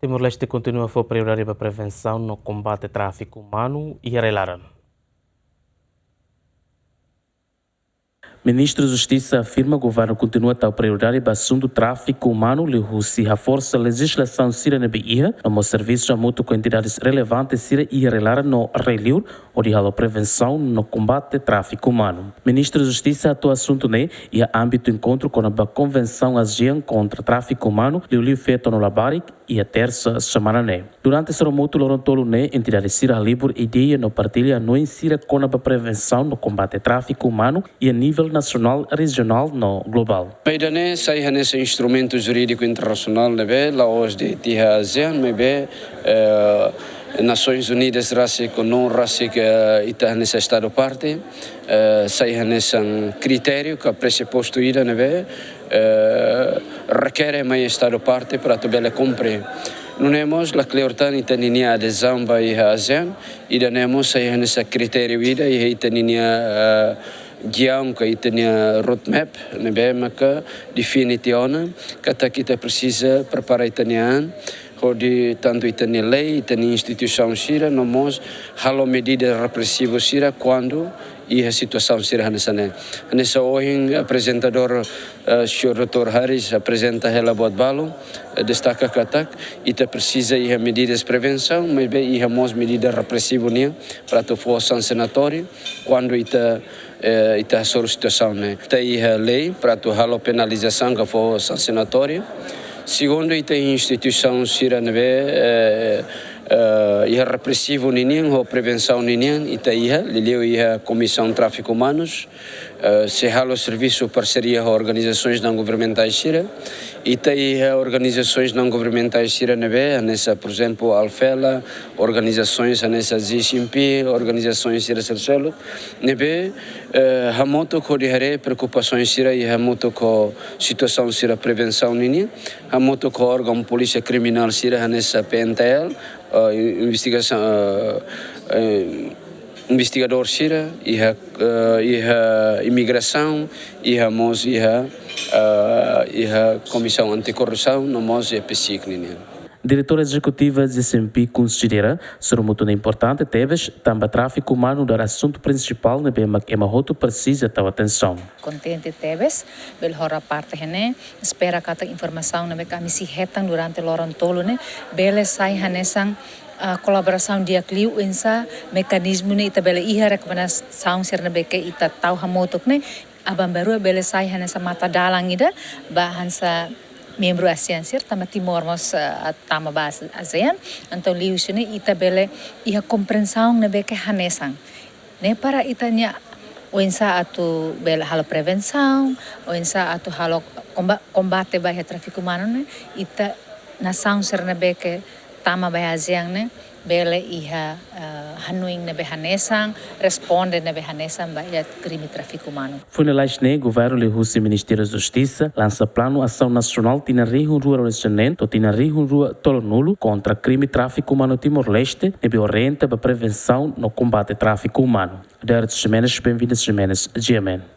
Timor-Leste continua a for prioridade para a prevenção no combate ao tráfico humano e arrelaram. Ministro da Justiça afirma que o governo continua a dar prioridade para o assunto do tráfico humano e se reforça a legislação síria na BIA, no serviço a mútuo com entidades relevantes síria e arrelar no reliur ou de a prevenção no combate ao tráfico humano. Ministro da Justiça atua assunto né e a âmbito encontro com a Convenção ASEAN contra o tráfico humano e o livro feito no Labaric e a terça semana né. Durante esse remoto Lorontolo né, entidade síria livre ideia no partilha no insira com a prevenção no combate ao tráfico humano e a nível nacional, regional no global. Meidane sai nesse instrumento jurídico internacional nebe la os de tiha ASEAN nebe Nações Unidas Rássico não Rássico está nesse estado parte sai nesse critério que pressuposto ida nebe requer mais estado parte para tabela cumprir. Não temos a clareza italiana adesão para a ASEAN e temos sai nesse critério ida e italiana guiam que tenha roadmap, nebe maka definitiona kata kita precisa preparar italian onde tanto itania lei, itania instituição sira, nomos halo medida repressiva sira quando a situação sira nessa hoje apresentador Sr. Dr. Harris apresenta ela buat balo destaca katak ita precisa medidas de prevenção, mas bem medidas repressivas para tu for sancionatório quando ita sobre situação né tem lei para tu halo penalização que for sancionatório. Segundo a instituição sira nebe repressivo ninguém ou prevenção ninguém ita lileu comissão de tráfico humanos se halo serviço parceria com organizações não governamentais sira ita organizações não governamentais sira nebe nessa por exemplo Alfela organizações nessa ZCMP organizações sira sercelo nebe hamoto ko dihare preocupações sira e hamoto ko situação sira prevenção ninguém hamoto ko órgão polícia criminal sira nessa PNTL investigação investigador sira e imigração e a comissão anticorrupção no mos e PSIC ninguém. Diretora executiva de SMP considera ser muito importante teves também tráfico humano dar assunto principal na bem que mahoto precisa ter atenção. Contente teves bel hora parte hene espera kata informação na kami si hetang durante Lorontolo ne bele sai hanesang kolaboração dia kliu insa mekanisme ne ita bele iha rekomendação serna beke ita tau hamotok ne abang baru bele sai hanesa mata dalang ida bahansa membro ASEAN sir tama Timor mos tama bas ASEAN então liu sini ita bele iha compreensão na beke hanesang ne para itanya oinsa atu bela halo prevenção oinsa atu halo combate baia tráfico humano ne ita nação ser na beke tama baia ASEAN ne bele iha hanuing na behanesang responde na behanesang baia crime tráfico humano. Funelais ne governo le Rússia Ministério da Justiça lança plano ação nacional tina rihun rua relacionamento tina rihun rua tolo nulo contra crime tráfico humano Timor-Leste e orienta para prevenção no combate ao tráfico humano. Derek Jimenez, bem-vindos Jimenez, GMN.